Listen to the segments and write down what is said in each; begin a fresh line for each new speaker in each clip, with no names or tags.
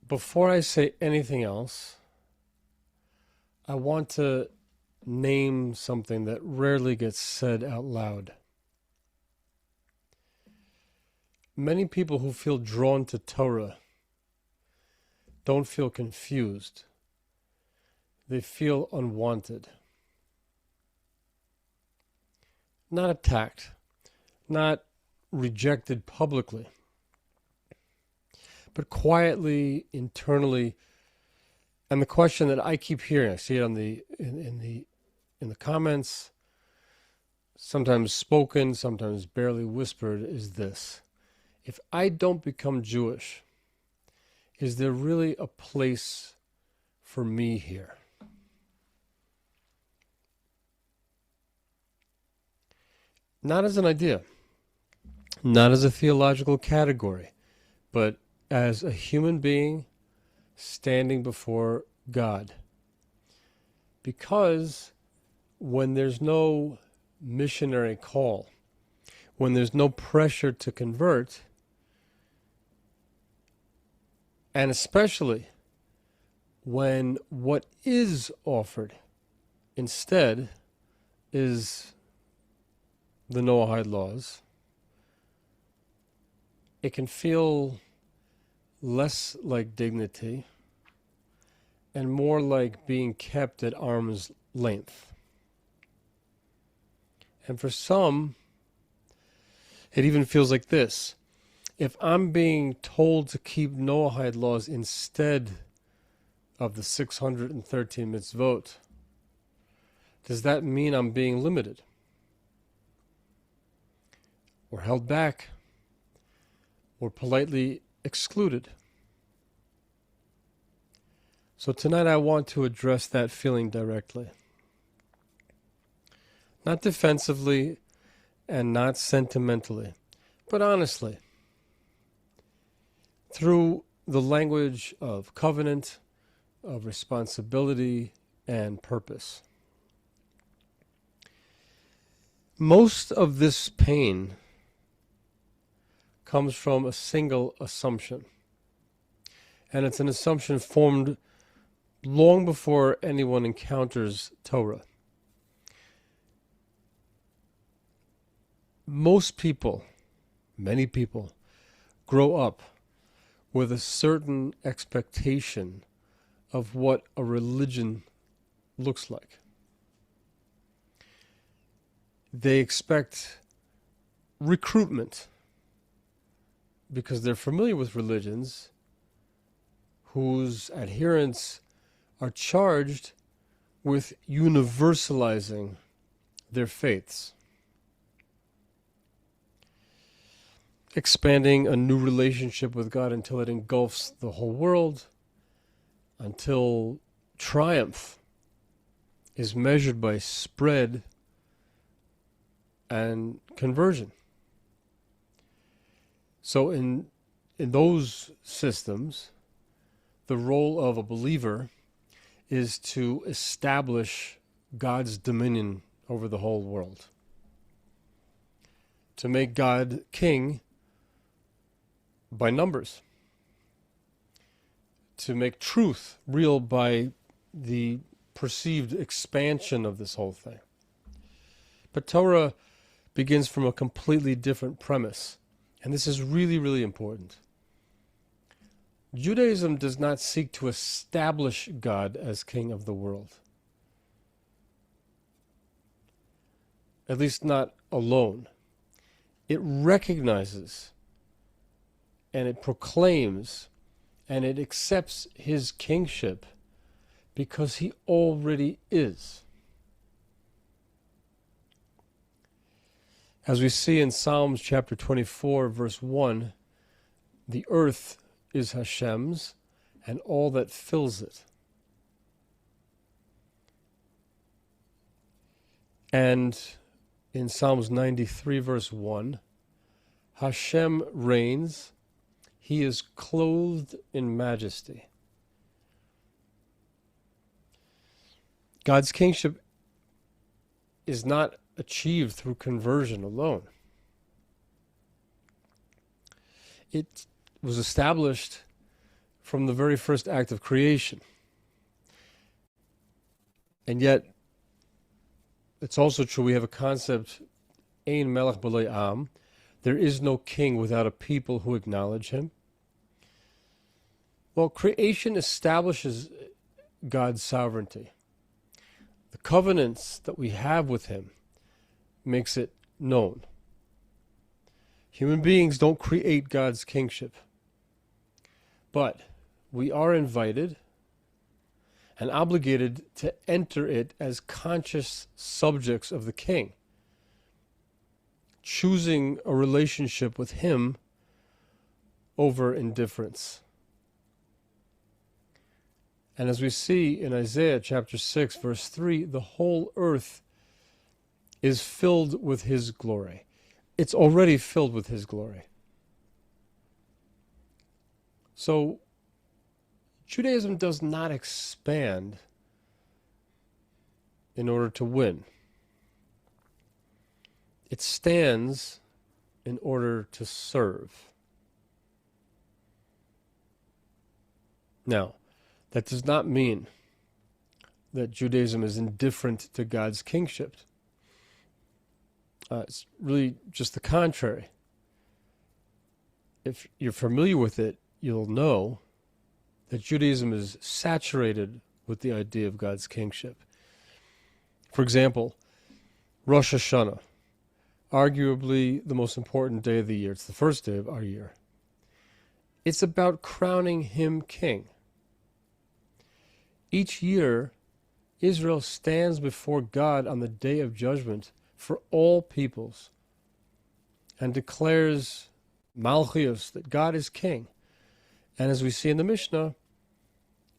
Before I say anything else, I want to name something that rarely gets said out loud. Many people who feel drawn to Torah don't feel confused. They feel unwanted. Not attacked, not rejected publicly, but quietly, internally. And the question that I keep hearing, I see it on in the comments, sometimes spoken, sometimes barely whispered, is this: if I don't become Jewish, is there really a place for me here? Not as an idea, not as a theological category, but as a human being standing before God. Because when there's no missionary call, when there's no pressure to convert, and especially when what is offered instead is the Noahide laws, it can feel less like dignity and more like being kept at arm's length. And for some, it even feels like this: if I'm being told to keep Noahide laws instead of the 613 mitzvot, does that mean I'm being limited or held back or politely excluded? So tonight I want to address that feeling directly. Not defensively and not sentimentally, but honestly. Through the language of covenant, of responsibility, and purpose. Most of this pain comes from a single assumption. And it's an assumption formed long before anyone encounters Torah. Most people, many people, grow up with a certain expectation of what a religion looks like. They expect recruitment because they're familiar with religions whose adherents are charged with universalizing their faiths, expanding a new relationship with God until it engulfs the whole world, until triumph is measured by spread and conversion. So in those systems, the role of a believer is to establish God's dominion over the whole world, to make God king by numbers, to make truth real by the perceived expansion of this whole thing. But Torah begins from a completely different premise, and this is really, really important. Judaism does not seek to establish God as king of the world, at least not alone. It recognizes and it proclaims and it accepts his kingship because he already is. As we see in Psalms chapter 24, verse 1, the earth is Hashem's and all that fills it. And in Psalms 93, verse 1, Hashem reigns, he is clothed in majesty. God's kingship is not achieved through conversion alone. It was established from the very first act of creation. And yet, it's also true we have a concept, Ein melech b'lo am. There is no king without a people who acknowledge him. Well, creation establishes God's sovereignty. The covenants that we have with him makes it known. Human beings don't create God's kingship. But we are invited and obligated to enter it as conscious subjects of the king, choosing a relationship with him over indifference. And as we see in Isaiah chapter 6, verse 3, the whole earth is filled with his glory. It's already filled with his glory. So, Judaism does not expand in order to win. It stands in order to serve. Now, that does not mean that Judaism is indifferent to God's kingship. It's really just the contrary. If you're familiar with it, you'll know that Judaism is saturated with the idea of God's kingship. For example, Rosh Hashanah, arguably the most important day of the year. It's the first day of our year. It's about crowning him king. Each year, Israel stands before God on the day of judgment for all peoples and declares Malchios, that God is king. And as we see in the Mishnah,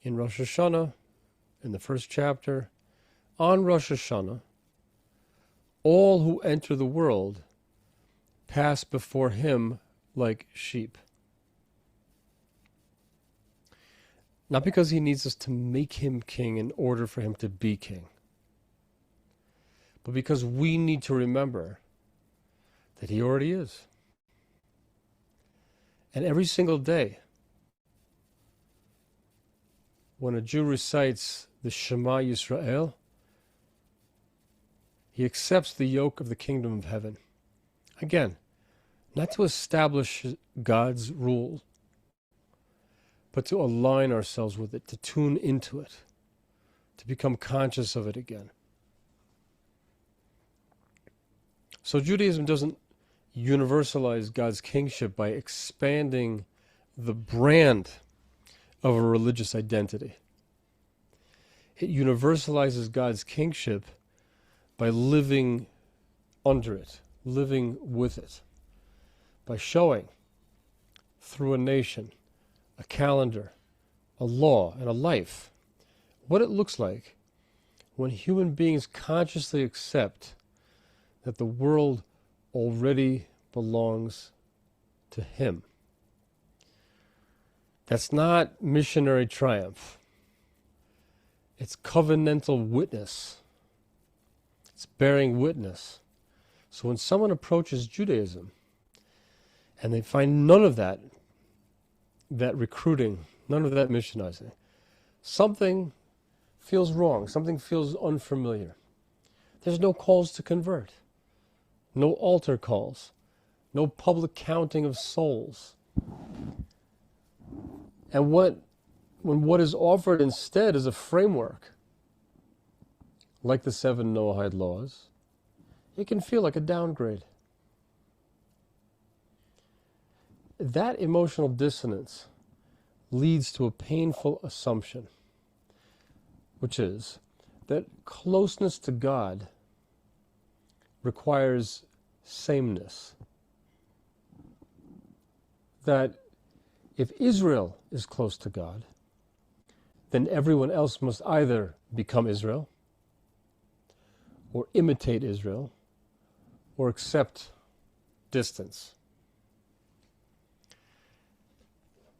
in Rosh Hashanah, in the first chapter, on Rosh Hashanah, all who enter the world pass before him like sheep. Not because he needs us to make him king in order for him to be king, but because we need to remember that he already is. And every single day, when a Jew recites the Shema Yisrael, he accepts the yoke of the kingdom of heaven. Again, not to establish God's rule, but to align ourselves with it, to tune into it, to become conscious of it again. So Judaism doesn't universalize God's kingship by expanding the brand of a religious identity. It universalizes God's kingship by living under it, living with it, by showing through a nation, a calendar, a law, and a life what it looks like when human beings consciously accept that the world already belongs to him. That's not missionary triumph. It's covenantal witness. It's bearing witness. So when someone approaches Judaism and they find none of that recruiting, none of that missionizing, something feels wrong, something feels unfamiliar. There's no calls to convert, no altar calls, no public counting of souls. And when what is offered instead is a framework, like the 7 Noahide laws, it can feel like a downgrade. That emotional dissonance leads to a painful assumption, which is that closeness to God requires sameness. That if Israel is close to God, then everyone else must either become Israel, or imitate Israel, or accept distance.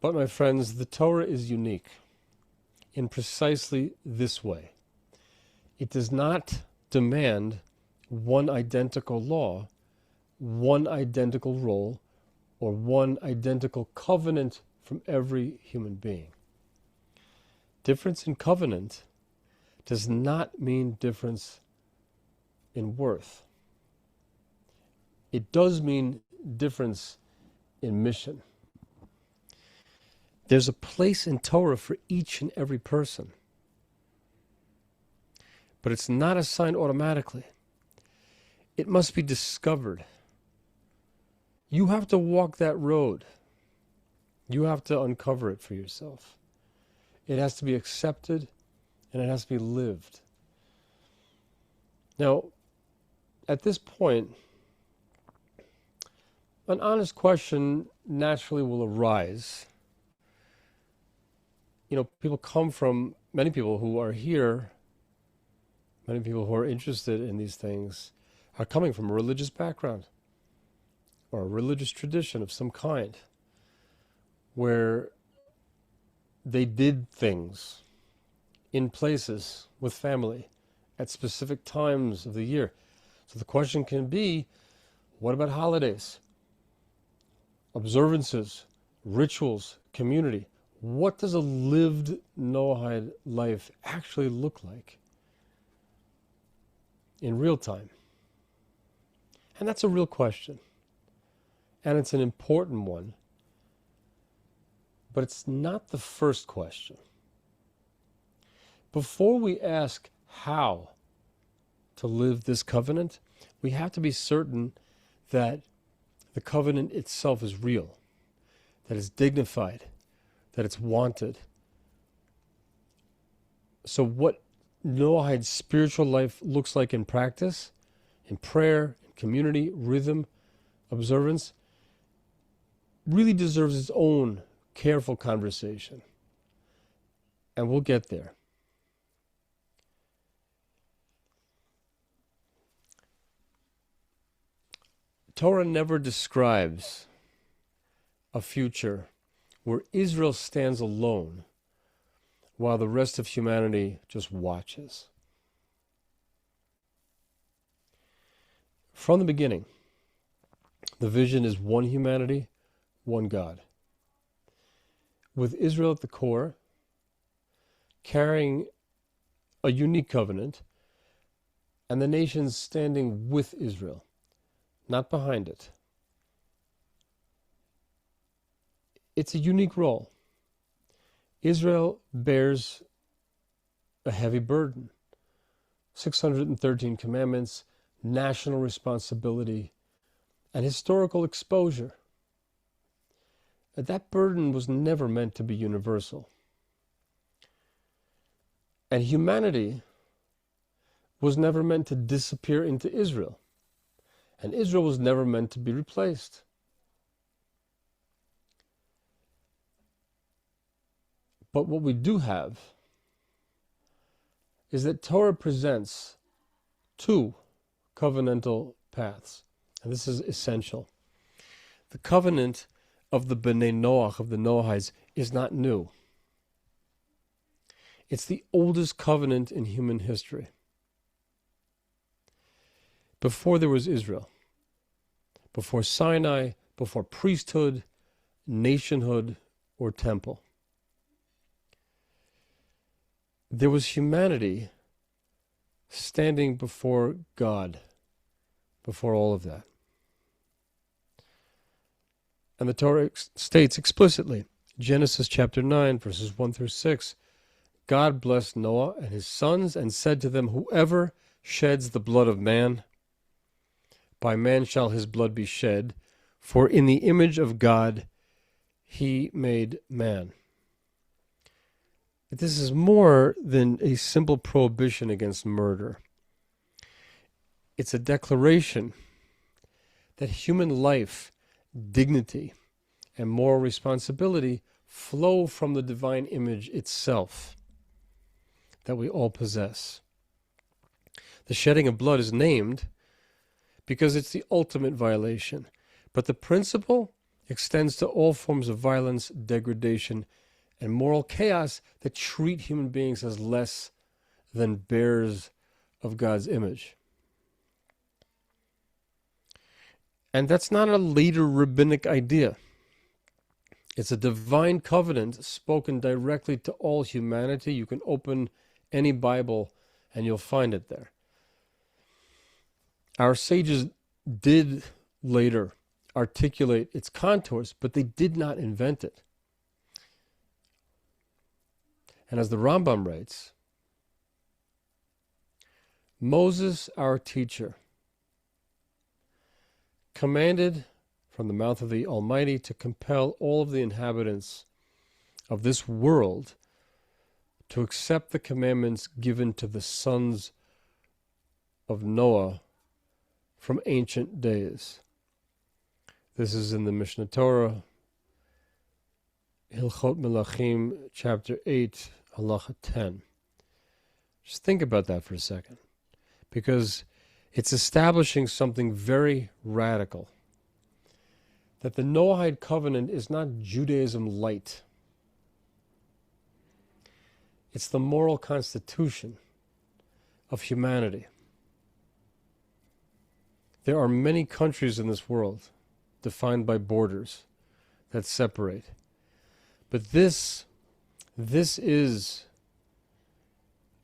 But my friends, the Torah is unique in precisely this way. It does not demand one identical law, one identical role, or one identical covenant from every human being. Difference in covenant does not mean difference in worth. It does mean difference in mission. There's a place in Torah for each and every person, but it's not assigned automatically. It must be discovered. You have to walk that road. You have to uncover it for yourself. It has to be accepted, and it has to be lived. Now, at this point, an honest question naturally will arise. You know, many people who are here, many people who are interested in these things are coming from a religious background or a religious tradition of some kind where they did things in places with family at specific times of the year. So the question can be, what about holidays, observances, rituals, community? What does a lived Noahide life actually look like in real time? And that's a real question. And it's an important one. But it's not the first question. Before we ask how to live this covenant, we have to be certain that the covenant itself is real, that it's dignified, that it's wanted. So what Noahide's spiritual life looks like in practice, in prayer, in community, rhythm, observance, really deserves its own careful conversation. And we'll get there. Torah never describes a future where Israel stands alone while the rest of humanity just watches. From the beginning, the vision is one humanity, one God, with Israel at the core, carrying a unique covenant, and the nations standing with Israel, not behind it. It's a unique role. Israel bears a heavy burden. 613 commandments, national responsibility, and historical exposure. That burden was never meant to be universal. And humanity was never meant to disappear into Israel. And Israel was never meant to be replaced. But what we do have is that Torah presents two covenantal paths. And this is essential. The covenant of the B'nei Noach, of the Noahides, is not new. It's the oldest covenant in human history. Before there was Israel, before Sinai, before priesthood, nationhood, or temple, there was humanity standing before God, before all of that. And the Torah states explicitly, Genesis chapter 9, verses 1 through 6, God blessed Noah and his sons and said to them, whoever sheds the blood of man, by man shall his blood be shed, for in the image of God he made man. But this is more than a simple prohibition against murder. It's a declaration that human life, dignity, and moral responsibility flow from the divine image itself that we all possess. The shedding of blood is named because it's the ultimate violation. But the principle extends to all forms of violence, degradation, and moral chaos that treat human beings as less than bearers of God's image. And that's not a later rabbinic idea. It's a divine covenant spoken directly to all humanity. You can open any Bible and you'll find it there. Our sages did later articulate its contours, but they did not invent it. And as the Rambam writes, Moses, our teacher, commanded from the mouth of the Almighty to compel all of the inhabitants of this world to accept the commandments given to the sons of Noah from ancient days. This is in the Mishnah Torah, Hilchot Melachim, chapter 8, halacha 10. Just think about that for a second, because it's establishing something very radical. That the Noahide covenant is not Judaism light. It's the moral constitution of humanity. There are many countries in this world defined by borders that separate. But this is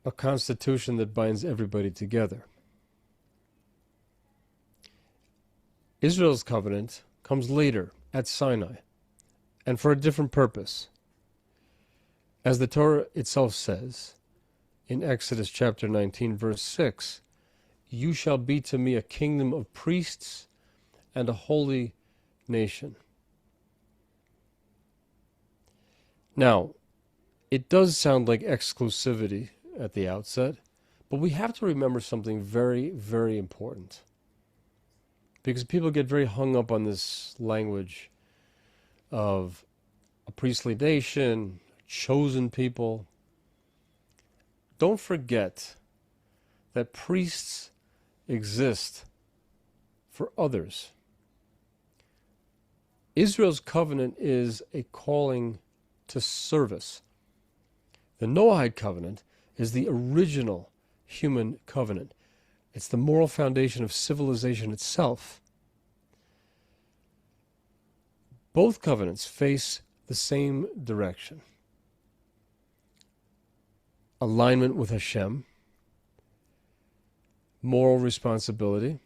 a constitution that binds everybody together. Israel's covenant comes later at Sinai, and for a different purpose. As the Torah itself says in Exodus chapter 19, verse 6, "You shall be to me a kingdom of priests and a holy nation." Now, it does sound like exclusivity at the outset, but we have to remember something very, very important. Because people get very hung up on this language of a priestly nation, chosen people. Don't forget that priests exist for others. Israel's covenant is a calling to service. The Noahide covenant is the original human covenant. It's the moral foundation of civilization itself. Both covenants face the same direction. Alignment with Hashem, moral responsibility,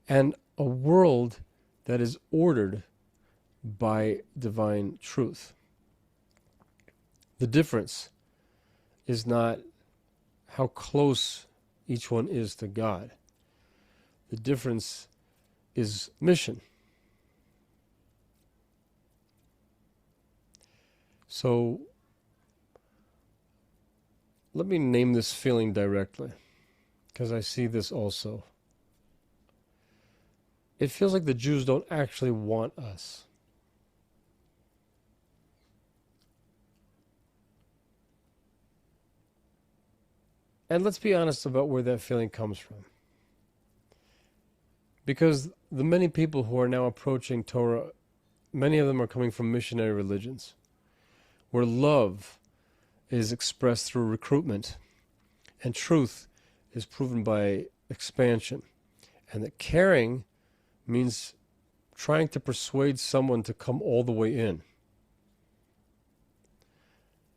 and a world that is ordered by divine truth. The difference is not how close each one is to God. The difference is mission. So, let me name this feeling directly, because I see this also. It feels like the Jews don't actually want us. And let's be honest about where that feeling comes from. Because the many people who are now approaching Torah, many of them are coming from missionary religions, where love is expressed through recruitment, and truth is proven by expansion, and that caring means trying to persuade someone to come all the way in.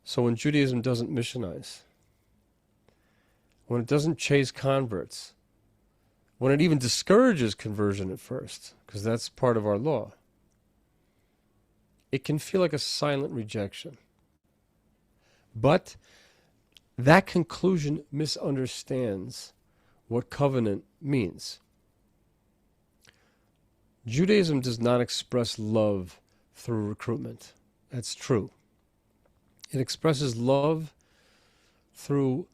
So when Judaism doesn't missionize, when it doesn't chase converts, when it even discourages conversion at first, because that's part of our law, it can feel like a silent rejection. But that conclusion misunderstands what covenant means. Judaism does not express love through recruitment. That's true. It expresses love through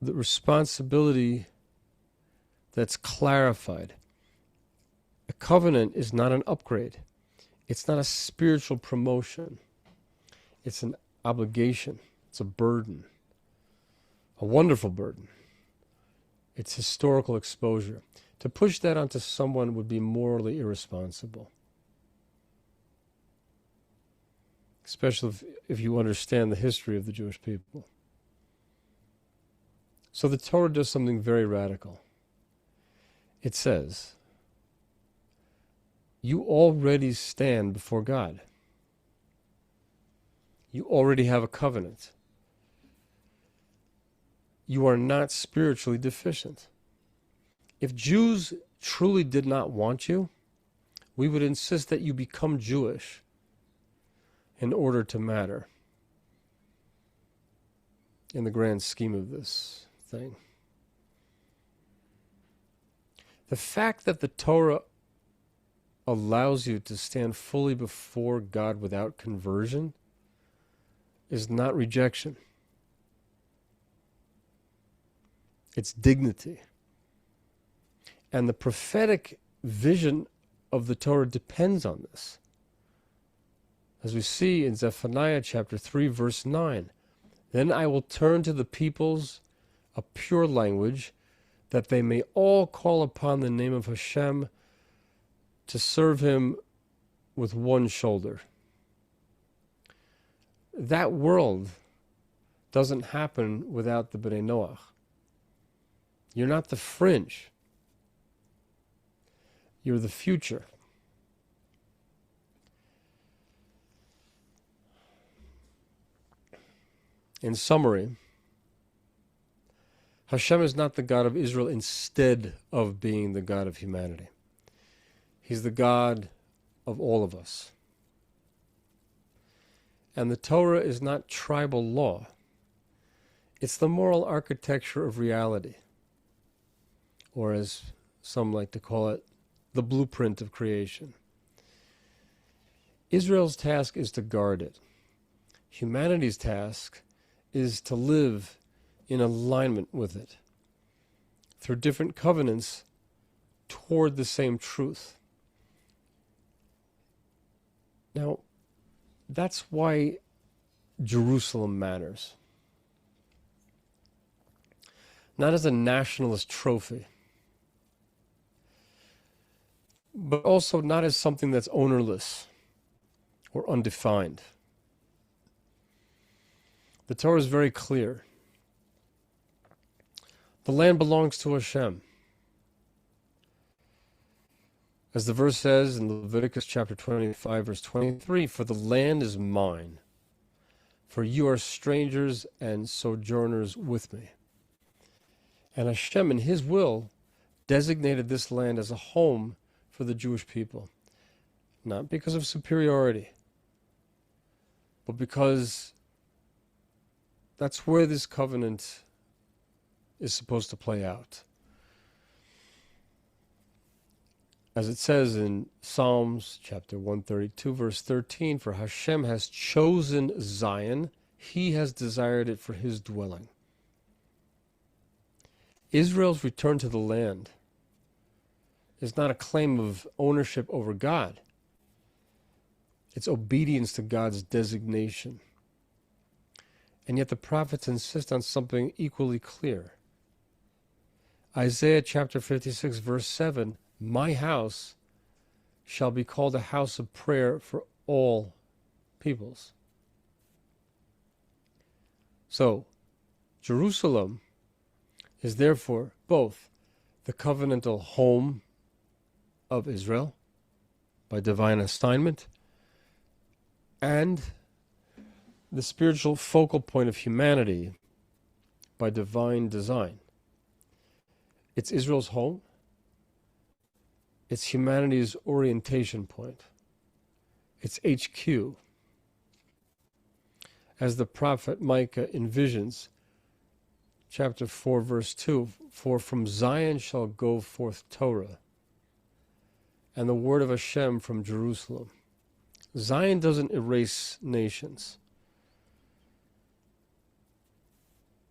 the responsibility that's clarified. A covenant is not an upgrade. It's not a spiritual promotion. It's an obligation. It's a burden. A wonderful burden. It's historical exposure. To push that onto someone would be morally irresponsible. Especially if you understand the history of the Jewish people. So the Torah does something very radical. It says, you already stand before God. You already have a covenant. You are not spiritually deficient. If Jews truly did not want you, we would insist that you become Jewish in order to matter in the grand scheme of this thing. The fact that the Torah allows you to stand fully before God without conversion is not rejection. It's dignity. And the prophetic vision of the Torah depends on this. As we see in Zephaniah chapter 3, verse 9, then I will turn to the peoples a pure language, that they may all call upon the name of Hashem to serve him with one shoulder. That world doesn't happen without the B'nai Noach. You're not the fringe. You're the future. In summary, Hashem is not the God of Israel instead of being the God of humanity. He's the God of all of us. And the Torah is not tribal law. It's the moral architecture of reality, or as some like to call it, the blueprint of creation. Israel's task is to guard it. Humanity's task is to live in alignment with it through different covenants toward the same truth. Now, that's why Jerusalem matters. Not as a nationalist trophy, but also not as something that's ownerless or undefined. The Torah is very clear. The land belongs to Hashem. As the verse says in Leviticus chapter 25, verse 23, for the land is mine, for you are strangers and sojourners with me. And Hashem, in his will, designated this land as a home for the Jewish people, not because of superiority, but because that's where this covenant is supposed to play out. As it says in Psalms chapter 132, verse 13, for Hashem has chosen Zion, he has desired it for his dwelling. Israel's return to the land is not a claim of ownership over God. It's obedience to God's designation. And yet the prophets insist on something equally clear. Isaiah chapter 56, verse 7, my house shall be called a house of prayer for all peoples. So, Jerusalem is therefore both the covenantal home of Israel by divine assignment and the spiritual focal point of humanity by divine design. It's Israel's home. It's humanity's orientation point. It's HQ. As the prophet Micah envisions, chapter 4, verse 2, for from Zion shall go forth Torah, and the word of Hashem from Jerusalem. Zion doesn't erase nations.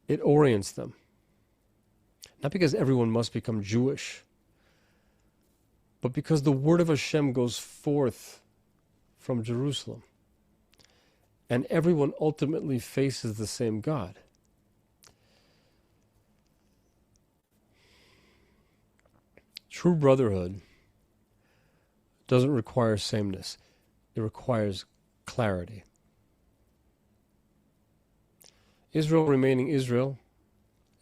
It orients them. Not because everyone must become Jewish, but because the word of Hashem goes forth from Jerusalem. And everyone ultimately faces the same God. True brotherhood doesn't require sameness. It requires clarity. Israel remaining Israel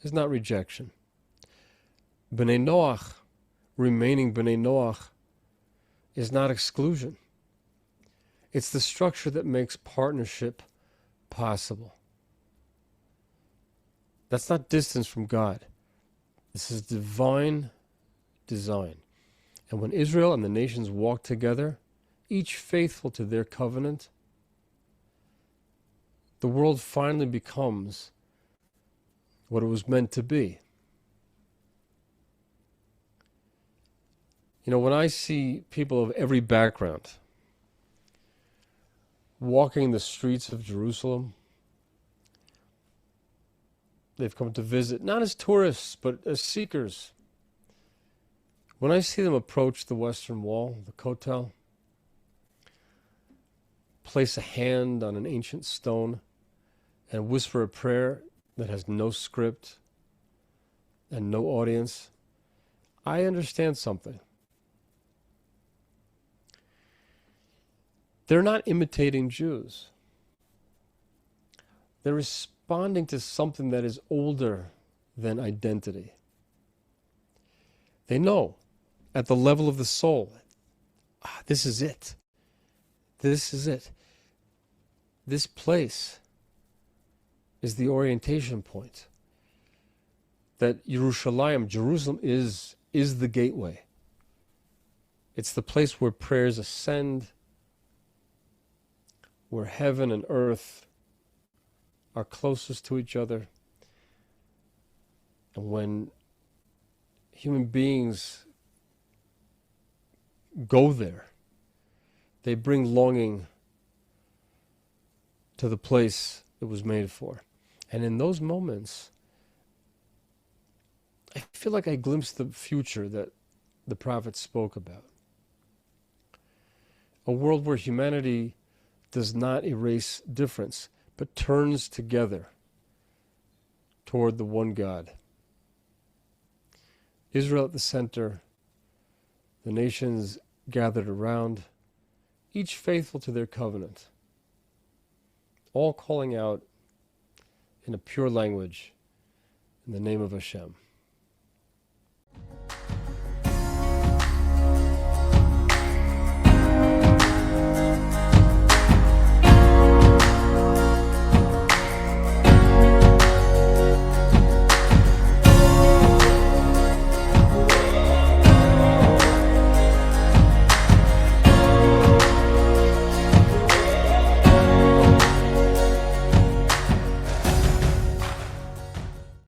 is not rejection. B'nai Noach remaining B'nai Noach is not exclusion. It's the structure that makes partnership possible. That's not distance from God. This is divine design. And when Israel and the nations walk together, each faithful to their covenant, the world finally becomes what it was meant to be. You know, when I see people of every background walking the streets of Jerusalem, they've come to visit, not as tourists, but as seekers. When I see them approach the Western Wall, the Kotel, place a hand on an ancient stone, and whisper a prayer that has no script and no audience, I understand something. They're not imitating Jews. They're responding to something that is older than identity. They know at the level of the soul, this is it. This is it. This place is the orientation point. That Jerusalem is the gateway. It's the place where prayers ascend, where heaven and earth are closest to each other, and when human beings go there, they bring longing to the place it was made for. And in those moments, I feel like I glimpse the future that the prophets spoke about. A world where humanity does not erase difference, but turns together toward the one God. Israel at the center, the nations gathered around, each faithful to their covenant, all calling out in a pure language in the name of Hashem.